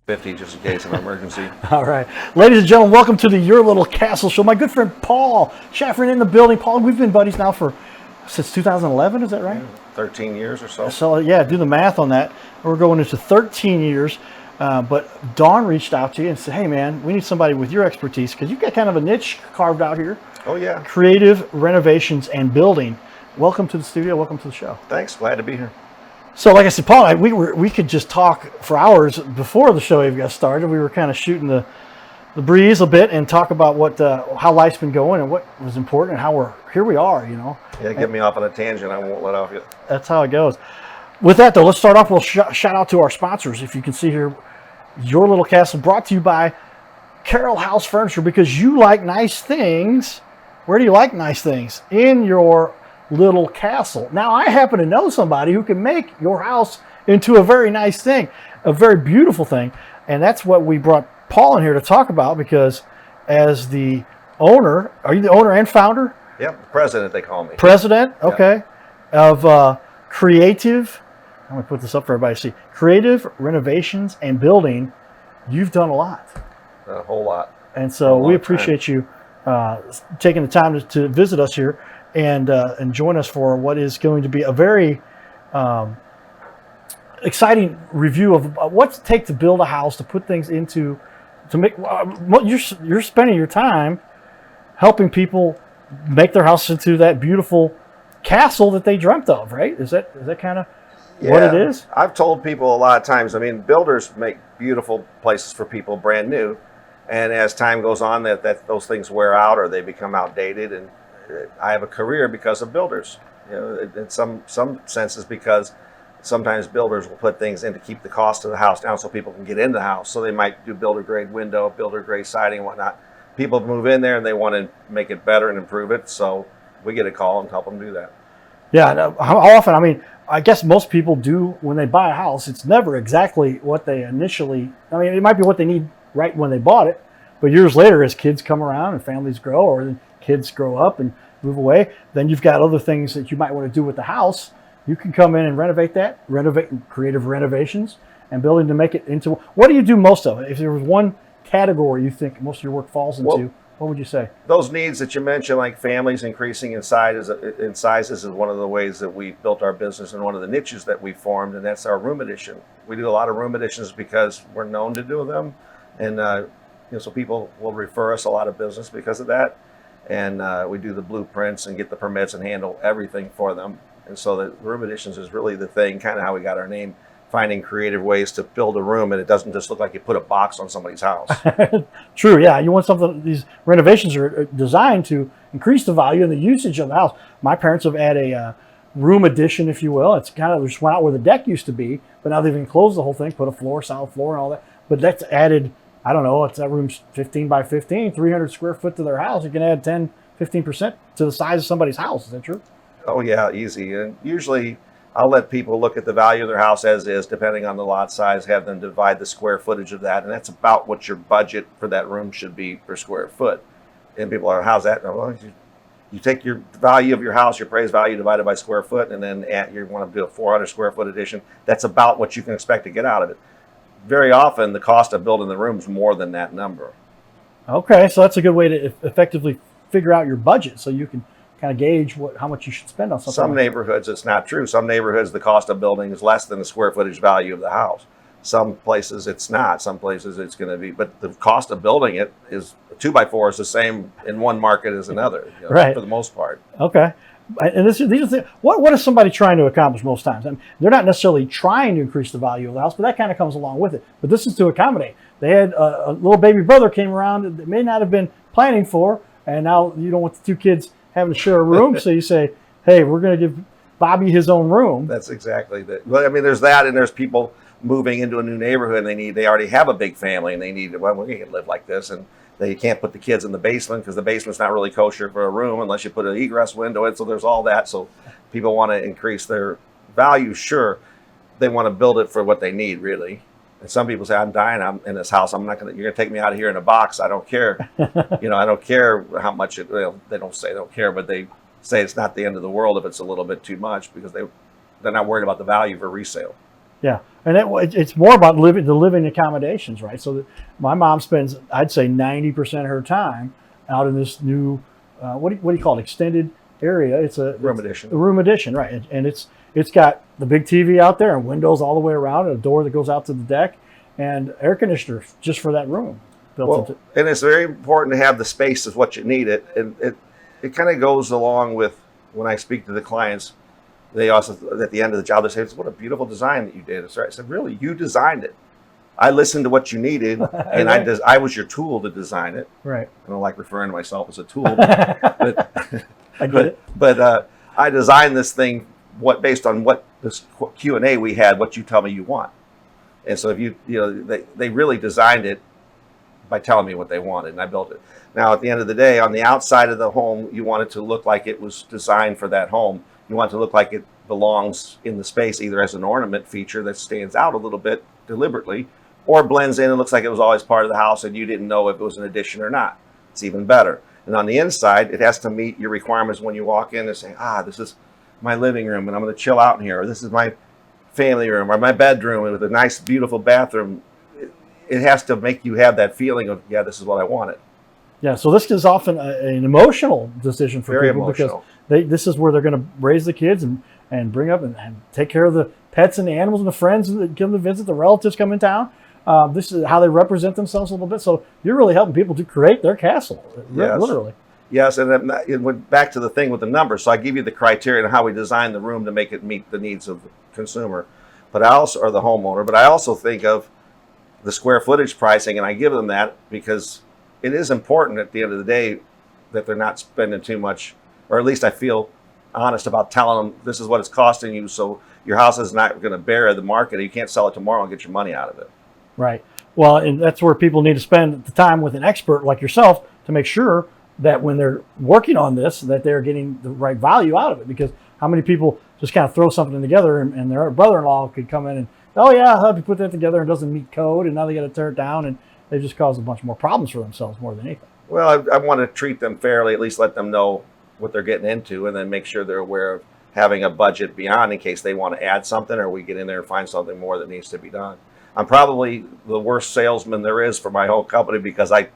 50 just in case of an emergency. All right. Ladies and gentlemen, welcome to the Your Little Castle Show. My good friend Paul Schaffrin in the building. Paul, we've been buddies now since 2011, is that right? 13 years or so. So, yeah, do the math on that. We're going into 13 years. But Dawn reached out to you and said, hey, man, we need somebody with your expertise because you've got kind of a niche carved out here. Oh, yeah. Creative renovations and building. Welcome to the studio. Welcome to the show. Thanks. Glad to be here. So, like I said, Paul, we could just talk for hours before the show even got started. We were kind of shooting the breeze a bit and talk about how life's been going and what was important and how here we are, you know. Yeah, get me off on a tangent. I won't let off yet. That's how it goes. With that, though, let's start off. We'll shout out to our sponsors. If you can see here, Your Little Castle, brought to you by Carroll House Furniture, because you like nice things. Where do you like nice things? In your little castle. Now, I happen to know somebody who can make your house into a very nice thing, a very beautiful thing, and that's what we brought Paul in here to talk about, because as the owner, are you the owner and founder? Yep, president they call me. President, okay, yeah. Of Creative, I'm going to put this up for everybody to see, Creative Renovations and Building. You've done a lot. A whole lot. And so we appreciate you taking the time to visit us here and join us for what is going to be a very exciting review of what's it take to build a house, to put things into, to make, you're spending your time helping people make their house into that beautiful castle that they dreamt of, right? Is that kind of what it is? I've told people a lot of times, I mean, builders make beautiful places for people brand new. And as time goes on, that those things wear out or they become outdated. And I have a career because of builders. You know, in some senses, because sometimes builders will put things in to keep the cost of the house down so people can get in the house. So they might do builder grade window, builder grade siding, and whatnot. People move in there and they want to make it better and improve it. So we get a call and help them do that. Yeah. How often? I mean, I guess most people do when they buy a house. It's never exactly what they initially. I mean, it might be what they need right when they bought it, but years later, as kids come around and families grow, or then kids grow up and move away, then you've got other things that you might want to do with the house. You can come in and renovate creative renovations and building to make it into. What do you do most of it? If there was one category you think most of your work falls into, what would you say? Those needs that you mentioned, like families increasing in sizes is one of the ways that we built our business and one of the niches that we formed, and that's our room addition. We do a lot of room additions because we're known to do them, and so people will refer us a lot of business because of that. And we do the blueprints and get the permits and handle everything for them. And so the room additions is really the thing, kind of how we got our name, finding creative ways to build a room and it doesn't just look like you put a box on somebody's house. True, yeah. You want something, these renovations are designed to increase the value and the usage of the house. My parents have had a room addition, if you will. It's kind of just went out where the deck used to be, but now they've enclosed the whole thing, put a floor, solid floor and all that. But that's added, I don't know, that room's 15 by 15, 300 square foot to their house. You can add 10, 15% to the size of somebody's house. Is that true? Oh, yeah, easy. And usually I'll let people look at the value of their house as is, depending on the lot size, have them divide the square footage of that. And that's about what your budget for that room should be per square foot. And people are, how's that? Well, you take your value of your house, your appraised value divided by square foot, and then you want to do a 400 square foot addition. That's about what you can expect to get out of it. Very often, the cost of building the room is more than that number. Okay, so that's a good way to effectively figure out your budget, so you can kind of gauge how much you should spend on something. Some neighborhoods, it's not true. Some neighborhoods, the cost of building is less than the square footage value of the house. Some places it's not. Some places it's going to be. But the cost of building it is, a 2x4 is the same in one market as another, right, for the most part. Okay. And these are things, what is somebody trying to accomplish most times? I mean, they're not necessarily trying to increase the value of the house, but that kind of comes along with it. But this is to accommodate. They had a little baby brother came around that may not have been planning for, and now you don't want the two kids having to share a room, so you say, hey, we're going to give Bobby his own room. That's exactly that. Well, I mean, there's that, and there's people moving into a new neighborhood, and they already have a big family, and they need, well, we can't live like this, and they can't put the kids in the basement because the basement's not really kosher for a room unless you put an egress window in, so there's all that. So people want to increase their value, sure. They want to build it for what they need, really. And some people say, I'm dying, I'm in this house, you're going to take me out of here in a box, I don't care. I don't care how much they don't say they don't care, but they say it's not the end of the world if it's a little bit too much, because they're not worried about the value for resale. Yeah, and it's more about the living accommodations, right? So that my mom spends, I'd say, 90% of her time out in this new, what do you call it, extended area? Room It's addition. a room addition, right? And it's got the big TV out there and windows all the way around, and a door that goes out to the deck, and air conditioner just for that room built Well, into. and it's very important to have the space is what you need. It kind of goes along with when I speak to the clients. They also, at the end of the job, they say, "What a beautiful design that you did." It's right. I said, "Really, you designed it. I listened to what you needed, and I was your tool to design it." Right. I don't like referring to myself as a tool, but I get it. I designed this thing based on what this Q&A we had, what you tell me you want. And so if they really designed it by telling me what they wanted, and I built it. Now, at the end of the day, on the outside of the home, you want it to look like it was designed for that home. You want it to look like it belongs in the space, either as an ornament feature that stands out a little bit deliberately, or blends in and looks like it was always part of the house and you didn't know if it was an addition or not. It's even better. And on the inside, it has to meet your requirements when you walk in and say, this is my living room and I'm going to chill out in here, or this is my family room or my bedroom with a nice, beautiful bathroom. It has to make you have that feeling of, this is what I wanted. Yeah, so this is often an emotional decision for Very people emotional. because this is where they're going to raise the kids and bring up and take care of the pets and the animals and the friends that come to visit, the relatives come in town. This is how they represent themselves a little bit. So you're really helping people to create their castle, Yes. literally. Yes, and it went back to the thing with the numbers. So I give you the criteria and how we design the room to make it meet the needs of the consumer, or the homeowner. But I also think of the square footage pricing, and I give them that because it is important at the end of the day that they're not spending too much, or at least I feel honest about telling them this is what it's costing you, so your house is not going to bear the market. You can't sell it tomorrow and get your money out of it. Right. Well, and that's where people need to spend the time with an expert like yourself to make sure that when they're working on this, that they're getting the right value out of it. Because how many people just kind of throw something together and their brother-in-law could come in and, oh yeah, I'll help you put that together, and it doesn't meet code, and now they got to tear it down, and they just cause a bunch more problems for themselves more than anything. Well, I want to treat them fairly, at least let them know what they're getting into, and then make sure they're aware of having a budget beyond in case they want to add something or we get in there and find something more that needs to be done. I'm probably the worst salesman there is for my whole company because I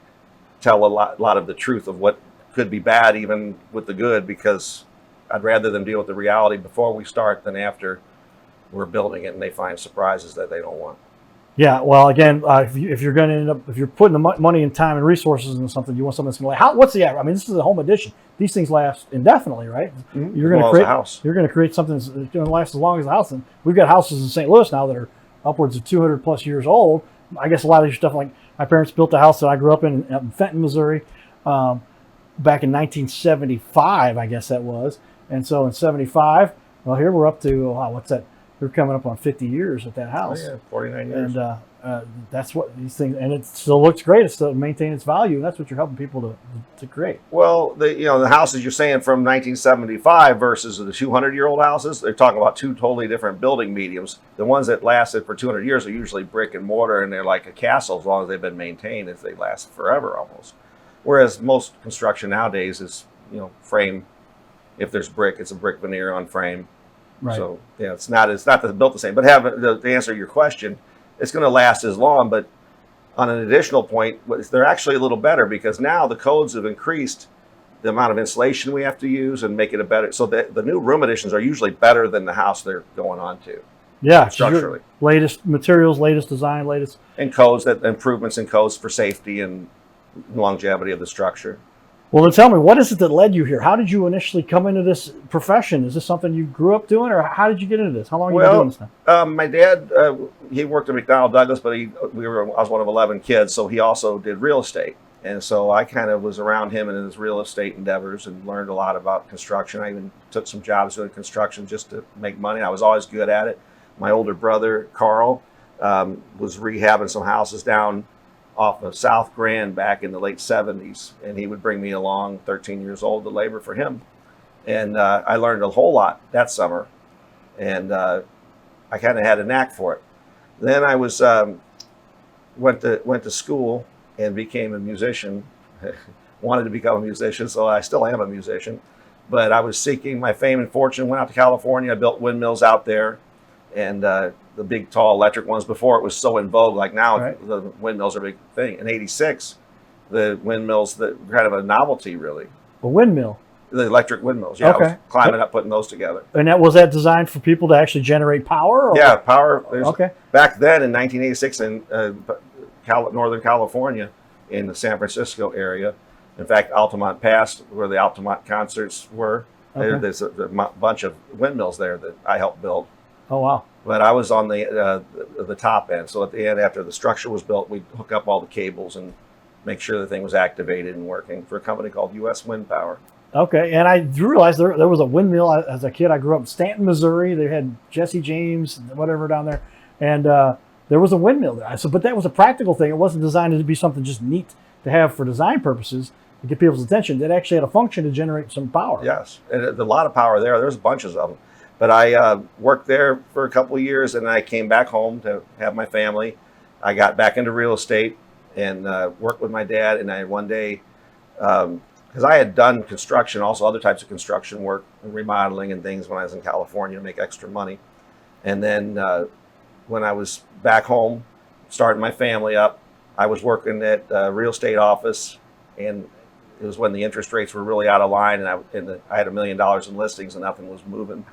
tell a lot of the truth of what could be bad, even with the good, because I'd rather them deal with the reality before we start than after we're building it and they find surprises that they don't want. Yeah, well, again, if you're going to end up, if you're putting the money and time and resources into something, you want something that's going to last. What's the average? I mean, this is a home edition. These things last indefinitely, right? Mm-hmm. You're going to create a house. You're going to create something that's going to last as long as the house. And we've got houses in St. Louis now that are upwards of 200 plus years old. I guess a lot of your stuff, like my parents built a house that I grew up in Fenton, Missouri, back in 1975, I guess that was. And so in 75, well, here we're up to, what's that? We're coming up on 50 years at that house. Oh, yeah, 49 years. And that's what these things, and it still looks great. It still maintains its value. And that's what you're helping people to create. Well, the houses you're saying from 1975 versus the 200-year-old houses, they're talking about two totally different building mediums. The ones that lasted for 200 years are usually brick and mortar, and they're like a castle as long as they've been maintained, as they last forever almost. Whereas most construction nowadays is, frame. If there's brick, it's a brick veneer on frame. Right. So it's not built the same. But to answer your question, it's going to last as long. But on an additional point, they're actually a little better because now the codes have increased the amount of insulation we have to use and make it a better. So the new room additions are usually better than the house they're going on to. Yeah, structurally, latest materials, latest design, latest and codes, that improvements in codes for safety and longevity of the structure. Well, then tell me, what is it that led you here? How did you initially come into this profession? Is this something you grew up doing, or how did you get into this? How long have you been doing this now? My dad, he worked at McDonnell Douglas, but I was one of 11 kids, so he also did real estate. And so I kind of was around him in his real estate endeavors and learned a lot about construction. I even took some jobs doing construction just to make money. I was always good at it. My older brother, Carl, was rehabbing some houses down off of South Grand back in the late 70s, and he would bring me along, 13 years old, to labor for him. And I learned a whole lot that summer, and I kind of had a knack for it. Then I was went to school and became a musician. Wanted to become a musician, so I still am a musician. But I was seeking my fame and fortune, went out to California, I built windmills out there, and the big tall electric ones before it was so in vogue. Like now, Right. the windmills are a big thing. In '86, the windmills that were kind of a novelty, really. A windmill. The electric windmills. Yeah, I was Okay. climbing up, putting those together. And was that designed for people to actually generate power? Or? Yeah, power. Okay. Back then in 1986 in Northern California, in the San Francisco area. In fact, Altamont Pass, where the Altamont concerts were, Okay. there's a bunch of windmills there that I helped build. Oh, wow. But I was on the top end. So at the end, after the structure was built, we'd hook up all the cables and make sure the thing was activated and working for a company called U.S. Wind Power. Okay. And I realized there was a windmill as a kid. I grew up in Stanton, Missouri. They had Jesse James, whatever down there. And there was a windmill there. I said, but that was a practical thing. It wasn't designed to be something just neat to have for design purposes to get people's attention. It actually had a function to generate some power. Yes, and a lot of power there. There's bunches of them. But I worked there for a couple of years, and I came back home to have my family. I got back into real estate and worked with my dad. And I one day, because I had done construction, also other types of construction work, remodeling and things when I was in California to make extra money. And then when I was back home, starting my family up, I was working at a real estate office, and it was when the interest rates were really out of line, and I had $1 million in listings, and nothing was moving.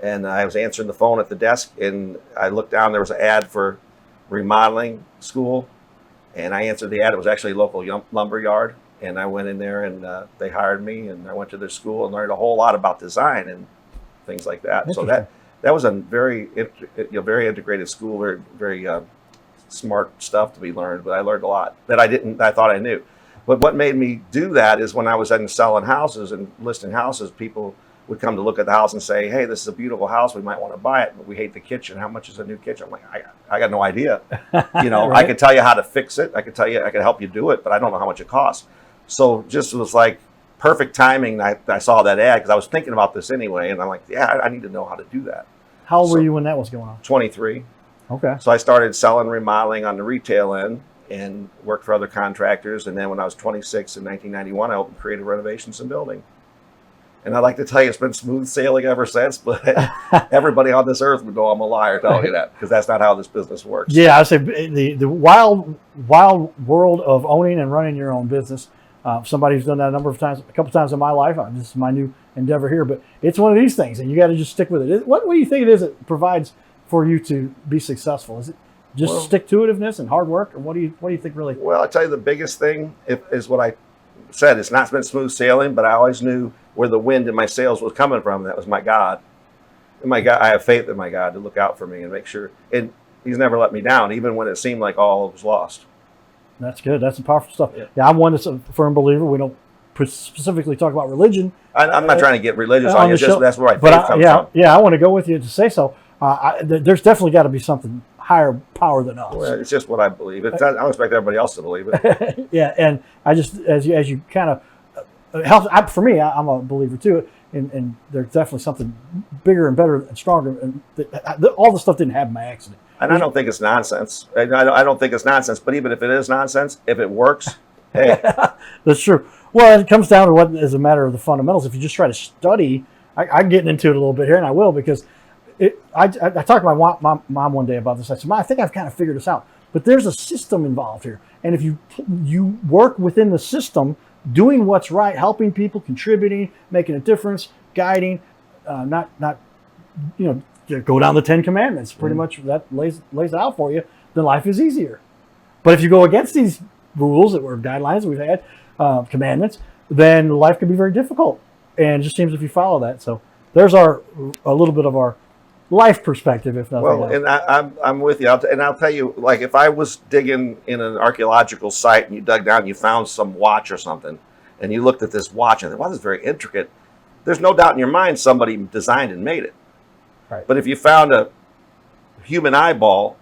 And I was answering the phone at the desk, and I looked down. There was an ad for remodeling school, and I answered the ad. It was actually a local lumber yard, and I went in there, and they hired me, and I went to their school and learned a whole lot about design and things like that. So that was a very integrated school, very smart stuff to be learned. But I learned a lot that I thought I knew. But what made me do that is when I was selling houses and listing houses, people would come to look at the house and say, "Hey, this is a beautiful house. We might want to buy it, but we hate the kitchen. How much is a new kitchen?" I'm like, I got no idea. You know, Right. I could tell you how to fix it. I could help you do it, but I don't know how much it costs. So just was like perfect timing. I saw that ad because I was thinking about this anyway, and I'm like, yeah, I need to know how to do that. How old were you when that was going on? 23. Okay. So I started selling remodeling on the retail end and worked for other contractors. And then when I was 26 in 1991, I opened Creative Renovations and Building. And I'd like to tell you it's been smooth sailing ever since, but everybody on this earth would know I'm a liar telling you that, because that's not how this business works. Yeah, I say the wild world of owning and running your own business. Somebody who's done that a couple times in my life. This is my new endeavor here, but it's one of these things, and you got to just stick with it. What do you think it is that provides for you to be successful? Is it just stick-to-itiveness and hard work, or what do you think really? Well, I tell you, the biggest thing is what I said. It's not been smooth sailing, but I always knew where the wind in my sails was coming from. That was my God. And my God, I have faith in my God to look out for me and make sure. And He's never let me down, even when it seemed like all was lost. That's good. That's some powerful stuff. Yeah, I'm one that's a firm believer. We don't specifically talk about religion. I'm not trying to get religious on you. Just that's where my faith comes from. Yeah, I want to go with you to say so. There's definitely got to be something higher power than us. Well, it's just what I believe. I don't expect everybody else to believe it. Yeah, and I just as you kind of helps. For me, I'm a believer too, and there's definitely something bigger and better and stronger. And all the stuff didn't happen by accident. And I don't think it's nonsense. I don't think it's nonsense. But even if it is nonsense, if it works, hey, that's true. Well, it comes down to what is a matter of the fundamentals. If you just try to study, I'm getting into it a little bit here, and I will, because I talked to my mom one day about this. I said, "Mom, I think I've kind of figured this out. But there's a system involved here, and if you work within the system, doing what's right, helping people, contributing, making a difference, guiding, not go down the 10 Commandments. Pretty much that lays it out for you. Then life is easier. But if you go against these rules that were guidelines we've had, commandments, then life can be very difficult. And it just seems if you follow that. So there's a little bit of our life perspective, if nothing else. And I'm with you. I'll tell you, like, if I was digging in an archaeological site and you dug down and you found some watch or something, and you looked at this watch and thought, wow, this is very intricate. There's no doubt in your mind somebody designed and made it. Right. But if you found a human eyeball,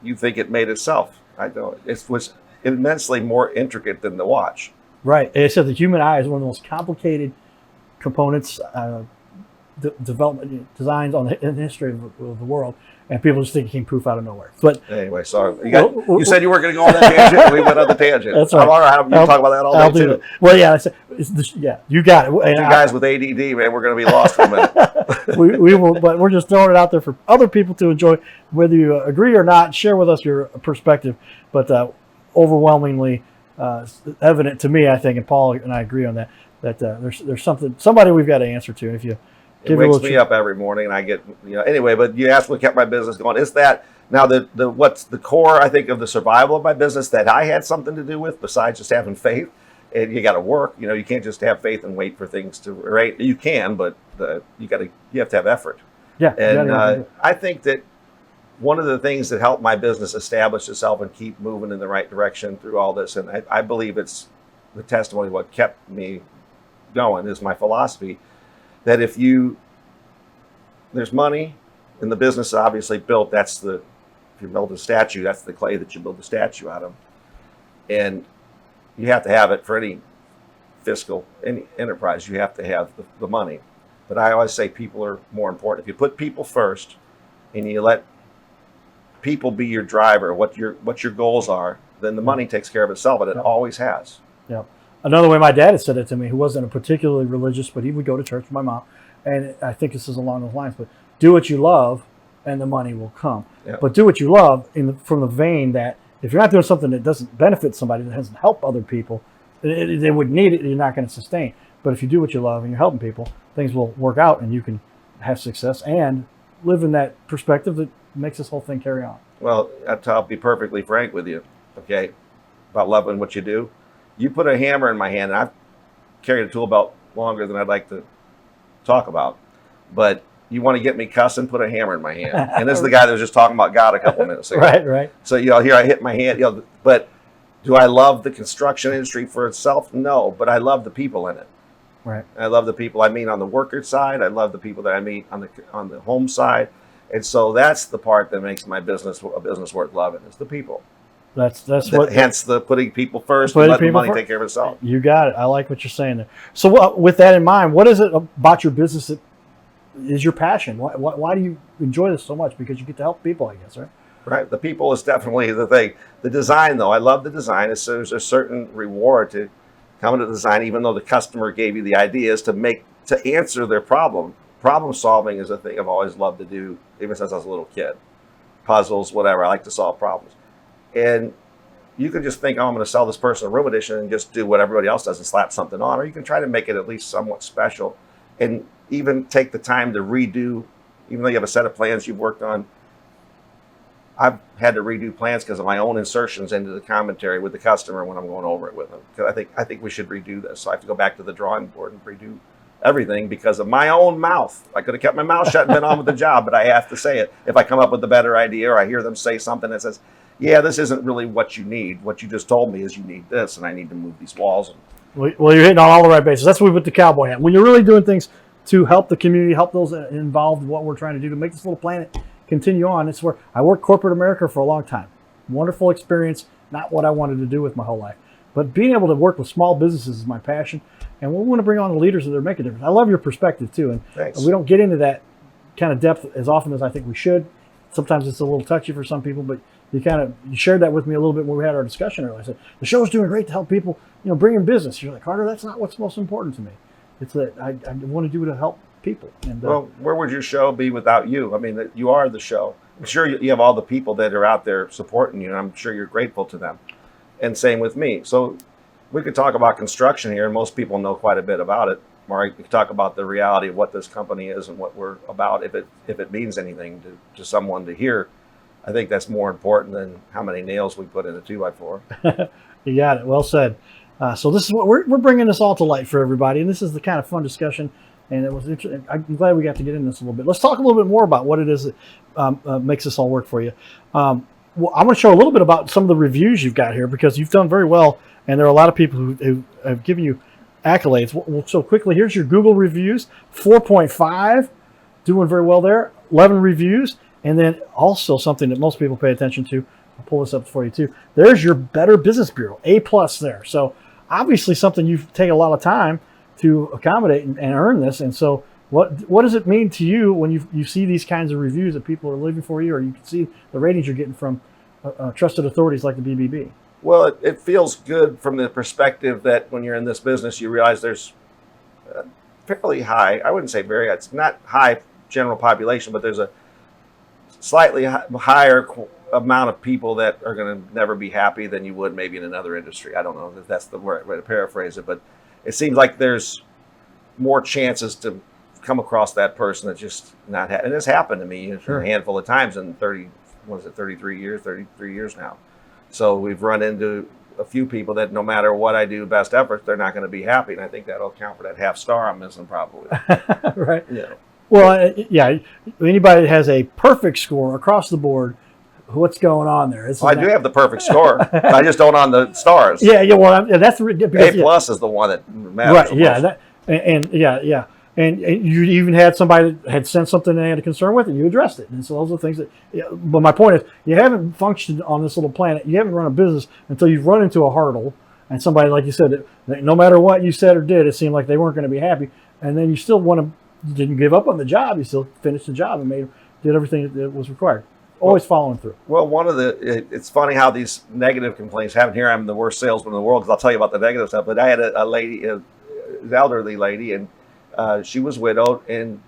you think it made itself. I don't. It was immensely more intricate than the watch. Right. It said the human eye is one of the most complicated components, development designs in the history of the world, and people just think it came poof out of nowhere. But anyway, sorry. You said you weren't going to go on that tangent. We went on the tangent. That's right. You talk about that all day too. Well, yeah. You got it. You guys with ADD, man, we're going to be lost for a minute. we will, but we're just throwing it out there for other people to enjoy, whether you agree or not. Share with us your perspective, but overwhelmingly evident to me, I think, and Paul and I agree on that. That there's somebody we've got to answer to, and if you it wakes me up every morning, and I get anyway. But you asked what kept my business going. Is that now the what's the core? I think of the survival of my business that I had something to do with besides just having faith. And you got to work. You can't just have faith and wait for things to right. You can, but you have to have effort. Yeah, and I think that one of the things that helped my business establish itself and keep moving in the right direction through all this, and I believe it's the testimony of what kept me going, is my philosophy that there's money and the business is obviously built. If you build a statue, that's the clay that you build the statue out of, and you have to have it for any enterprise. You have to have the money, but I always say people are more important. If you put people first and you let people be your driver, what your goals are, then the money takes care of itself, and it always has. Yeah. Another way my dad had said it to me, who wasn't a particularly religious, but he would go to church with my mom, and I think this is along those lines, but do what you love and the money will come. Yeah. But do what you love from the vein that if you're not doing something that doesn't benefit somebody, that doesn't help other people, they would need it, you're not going to sustain. But if you do what you love and you're helping people, things will work out and you can have success and live in that perspective that makes this whole thing carry on. Well, I'll be perfectly frank with you, okay, about loving what you do. You put a hammer in my hand, and I've carried a tool belt longer than I'd like to talk about, but you want to get me cussing, put a hammer in my hand. And this is the guy that was just talking about God a couple minutes ago. Right. So, here I hit my hand, but do I love the construction industry for itself? No, but I love the people in it. Right. I love the people I meet on the worker side. I love the people that I meet on the home side. And so that's the part that makes my business a business worth loving, is the people. That's what. Hence the putting people first and letting the money take care of itself. You got it. I like what you're saying there. So with that in mind, what is it about your business that is your passion? Why do you enjoy this so much? Because you get to help people, I guess, right? Right. The people is definitely the thing. The design, though, I love the design. There's a certain reward to coming to the design, even though the customer gave you the ideas to answer their problem. Problem solving is a thing I've always loved to do, even since I was a little kid. Puzzles, whatever. I like to solve problems. And you can just think, I'm going to sell this person a room edition and just do what everybody else does and slap something on. Or you can try to make it at least somewhat special and even take the time to redo, even though you have a set of plans you've worked on. I've had to redo plans because of my own insertions into the commentary with the customer when I'm going over it with them. Because I think we should redo this. So I have to go back to the drawing board and redo everything because of my own mouth. I could have kept my mouth shut and been on with the job, but I have to say it. If I come up with a better idea or I hear them say something that says, yeah, this isn't really what you need. What you just told me is you need this, and I need to move these walls. Well, you're hitting on all the right bases. That's what we put the cowboy hat. When you're really doing things to help the community, help those involved in what we're trying to do to make this little planet continue on. It's where I worked corporate America for a long time. Wonderful experience, not what I wanted to do with my whole life. But being able to work with small businesses is my passion, and we want to bring on the leaders that are making a difference. I love your perspective, too, and Thanks. We don't get into that kind of depth as often as I think we should. Sometimes it's a little touchy for some people, but you shared that with me a little bit when we had our discussion earlier. I said, the show's doing great to help people, bring in business. You're like, Carter, that's not what's most important to me. It's that I want to do to help people. And well, where would your show be without you? I mean, you are the show. I'm sure you have all the people that are out there supporting you, and I'm sure you're grateful to them. And same with me. So we could talk about construction here, and most people know quite a bit about it. Or we could talk about the reality of what this company is and what we're about, if it means anything to someone to hear. I think that's more important than how many nails we put in a 2x4. You got it. Well said. So this is what we're bringing this all to light for everybody, and this is the kind of fun discussion. And it was interesting. I'm glad we got to get into this a little bit. Let's talk a little bit more about what it is that makes this all work for you. Well, I'm going to show a little bit about some of the reviews you've got here because you've done very well, and there are a lot of people who have given you accolades. So quickly, here's your Google reviews: 4.5, doing very well there. 11 reviews. And then also something that most people pay attention to, I'll pull this up for you too. There's your Better Business Bureau, A+ there. So obviously something you've taken a lot of time to accommodate and earn this. And so what does it mean to you when you see these kinds of reviews that people are leaving for you, or you can see the ratings you're getting from trusted authorities like the BBB? Well, it feels good from the perspective that when you're in this business, you realize there's fairly high. I wouldn't say very high. It's not high general population, but there's a slightly higher amount of people that are going to never be happy than you would maybe in another industry. I don't know if that's the right way to paraphrase it, but it seems like there's more chances to come across that person that's just not happy. And it's happened to me Sure. a handful of times in 33 years now. So we've run into a few people that no matter what I do, best efforts, they're not going to be happy. And I think that'll account for that half star I'm missing probably. Right. You know. Well, yeah. Anybody that has a perfect score across the board, what's going on there? Well, I do have the perfect score. I just don't on the stars. Yeah, yeah. Well, that's because, A plus is the one that matters. right. the Yeah, most. yeah. And you even had somebody that had sent something they had a concern with, and you addressed it. And so those are things that. Yeah, but my point is, you haven't functioned on this little planet. You haven't run a business until you've run into a hurdle, and somebody, like you said, that no matter what you said or did, it seemed like they weren't going to be happy. And then you still you didn't give up on the job. You still finished the job and did everything that was required. Always following through. Well, it's funny how these negative complaints happen. Here I'm the worst salesman in the world because I'll tell you about the negative stuff. But I had a lady, an elderly lady, and she was widowed, and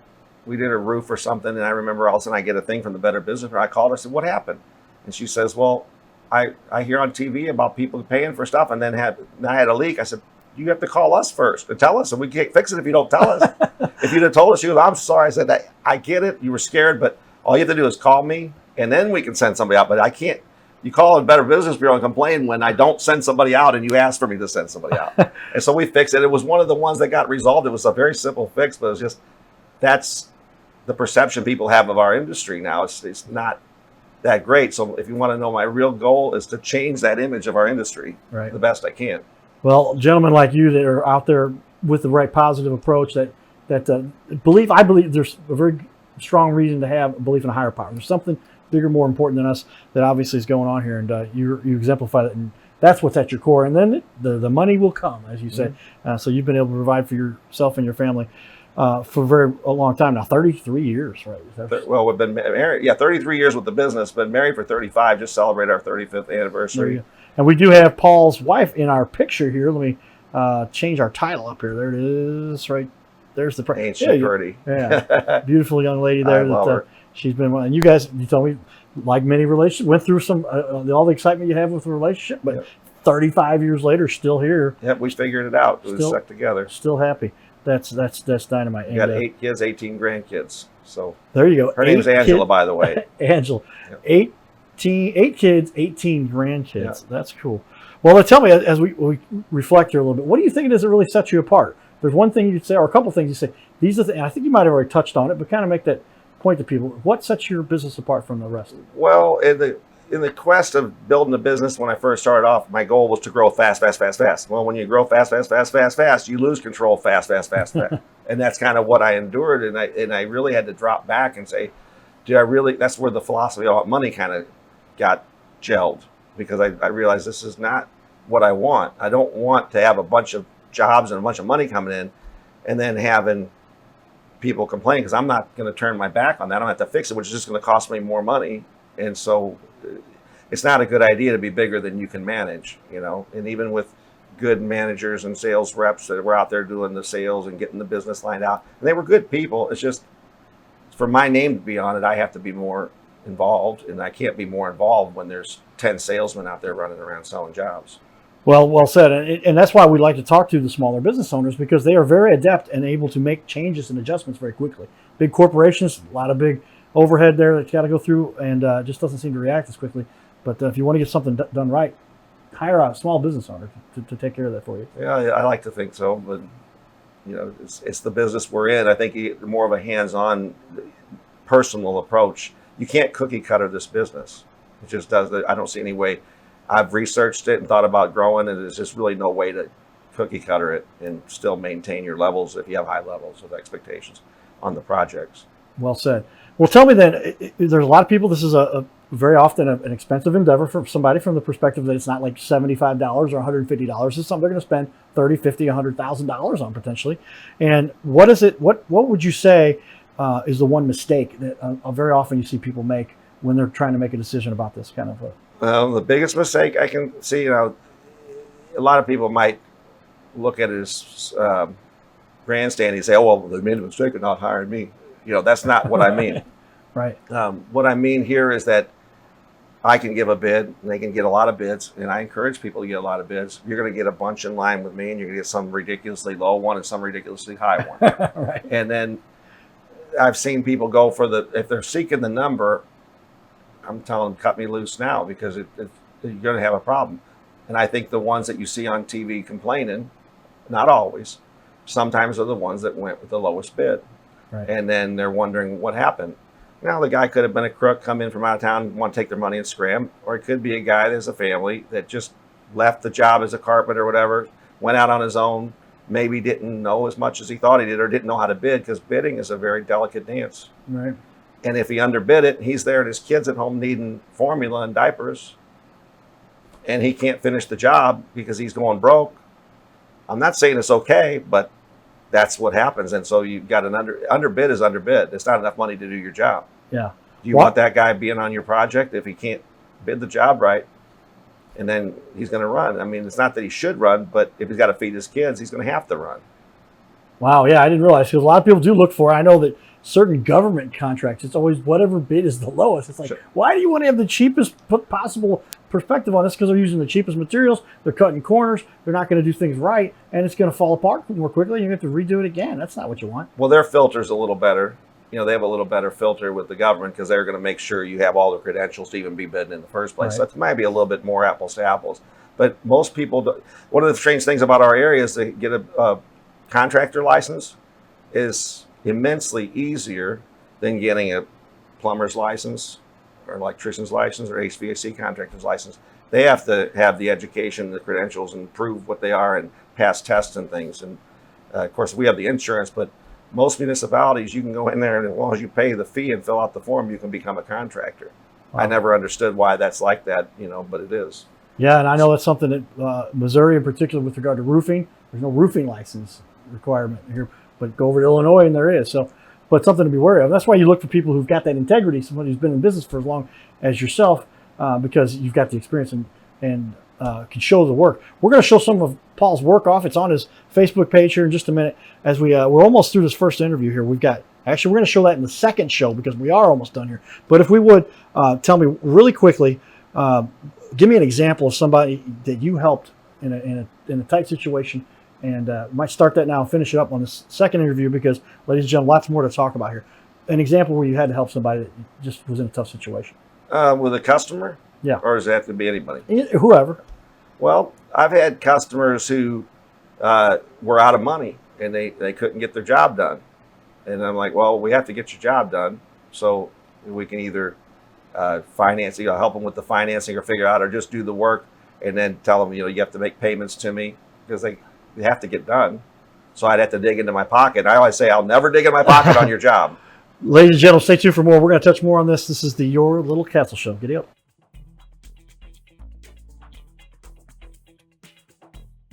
we did a roof or something. And I remember all of a sudden I get a thing from the Better Business Bureau. I called her, I said, "What happened?" And she says, "Well, I hear on TV about people paying for stuff, and then I had a leak." I said, "You have to call us first and tell us, and we can't fix it if you don't tell us." If you'd have told us, she goes, "I'm sorry." I said, I get it. You were scared, but all you have to do is call me, and then we can send somebody out. But I can't. You call a Better Business Bureau and complain when I don't send somebody out, and you ask for me to send somebody out. And so we fixed it. It was one of the ones that got resolved. It was a very simple fix, but it was just that's the perception people have of our industry now. It's not that great. So if you want to know, my real goal is to change that image of our industry Right. the best I can. Well, gentlemen like you that are out there with the right positive approach, I believe there's a very strong reason to have a belief in a higher power. There's something bigger, more important than us that obviously is going on here, and you exemplify it, and that's what's at your core. And then the money will come, as you say. So you've been able to provide for yourself and your family for a long time now. 33 years, right? Well, we've been married, 33 years with the business, been married for 35, just celebrated our 35th There anniversary. you go. And we do have Paul's wife in our picture here. Let me change our title up here. There it is, right there's the Ancient Birdie. Yeah, beautiful young lady there. I love her. She's been, and you guys, you told me, like many relationships, went through some all the excitement you have with a relationship, but 35 years later, still here. Yep, we figured it out. It was Still- stuck together. Still happy. That's dynamite. We got 8 kids, 18 grandkids. So There you go. her name's Angela, by the way. Angela. Yep. 8 kids, 18 grandkids. Yeah. That's cool. Well, tell me, as we reflect here a little bit, what do you think it is that really sets you apart? There's one thing you'd say, or a couple things you say. These are and I think you might have already touched on it, but kind of make that point to people. What sets your business apart from the rest? Well, in the quest of building a business, when I first started off, my goal was to grow fast. Well, when you grow fast, you lose control fast. And that's kind of what I endured. And I really had to drop back and say, did I really? That's where the philosophy of money kind of got gelled, because I realized this is not what I want. I don't want to have a bunch of jobs and a bunch of money coming in and then having people complain, because I'm not going to turn my back on that. I don't have to fix it, which is just going to cost me more money. And so it's not a good idea to be bigger than you can manage, and even with good managers and sales reps that were out there doing the sales and getting the business lined out, and they were good people. It's just for my name to be on it, I have to be more involved, and I can't be more involved when there's 10 salesmen out there running around selling jobs. Well said. And that's why we like to talk to the smaller business owners, because they are very adept and able to make changes and adjustments very quickly. Big corporations, a lot of big overhead there that you got to go through, and just doesn't seem to react as quickly. But if you want to get something done right, hire a small business owner to take care of that for you. Yeah, I like to think so, but it's the business we're in. I think more of a hands-on, personal approach. You can't cookie cutter this business. It just does. I don't see any way. I've researched it and thought about growing, and there's just really no way to cookie cutter it and still maintain your levels if you have high levels of expectations on the projects. Well said. Well, tell me then, there's a lot of people, this is a very often an expensive endeavor for somebody from the perspective that it's not like $75 or $150. It's something they're going to spend $30, $50, $100,000 on potentially. And what is it? What would you say is the one mistake that very often you see people make when they're trying to make a decision about this kind of? Well, the biggest mistake I can see, a lot of people might look at it as grandstand. You say, "Oh, well, they made a mistake of not hiring me." That's not what I mean. Right. What I mean here is that I can give a bid, and they can get a lot of bids, and I encourage people to get a lot of bids. You're going to get a bunch in line with me, and you're going to get some ridiculously low one and some ridiculously high one. Right. And then I've seen people go for if they're seeking the number, I'm telling them, cut me loose now, because you're going to have a problem. And I think the ones that you see on TV complaining, not always, sometimes are the ones that went with the lowest bid. Right. And then they're wondering what happened. Now, the guy could have been a crook, come in from out of town, and want to take their money and scram, or it could be a guy that's a family that just left the job as a carpenter or whatever, went out on his own, maybe didn't know as much as he thought he did, or didn't know how to bid, because bidding is a very delicate dance. Right. And if he underbid it, he's there and his kid's at home needing formula and diapers, and he can't finish the job because he's going broke. I'm not saying it's okay, but that's what happens. And so you've got an underbid is underbid. It's not enough money to do your job. Yeah. Do you want that guy being on your project if he can't bid the job right? And then he's going to run. I mean, it's not that he should run, but if he's got to feed his kids, he's going to have to run. Wow. Yeah, I didn't realize, because a lot of people do look for it. I know that certain government contracts, it's always whatever bid is the lowest. It's like, Sure. Why do you want to have the cheapest possible perspective on this? Because they're using the cheapest materials, they're cutting corners, they're not going to do things right, and it's going to fall apart more quickly, and you have to redo it again. That's not what you want. Well, their filter's a little better. They have a little better filter with the government, because they're going to make sure you have all the credentials to even be bidding in the first place. Right. So it might be a little bit more apples to apples. But most people, one of the strange things about our area is to get a contractor license is immensely easier than getting a plumber's license or electrician's license or HVAC contractor's license. They have to have the education, the credentials, and prove what they are and pass tests and things. And of course, we have the insurance, but most municipalities, you can go in there, and as long as you pay the fee and fill out the form, you can become a contractor. Wow. I never understood why that's like that, but it is. Yeah, and I know that's something that Missouri in particular, with regard to roofing, there's no roofing license requirement here, but go over to Illinois and there is. So, but something to be wary of. That's why you look for people who've got that integrity, somebody who's been in business for as long as yourself, because you've got the experience and can show the work. We're going to show some of Paul's work off. It's on his Facebook page here in just a minute. As we're almost through this first interview here. We're going to show that in the second show, because we are almost done here. But if we would, tell me really quickly, give me an example of somebody that you helped in a tight situation, and might start that now and finish it up on this second interview, because, ladies and gentlemen, lots more to talk about here. An example where you had to help somebody that just was in a tough situation. With a customer? Yeah. Or does it have to be anybody? Whoever. Well, I've had customers who were out of money, and they couldn't get their job done. And I'm like, well, we have to get your job done, so we can either finance, help them with the financing, or figure out, or just do the work, and then tell them, you have to make payments to me, because they have to get done. So I'd have to dig into my pocket. I always say, I'll never dig in my pocket on your job. Ladies and gentlemen, stay tuned for more. We're going to touch more on this. This is the Your Little Castle Show. Giddy up.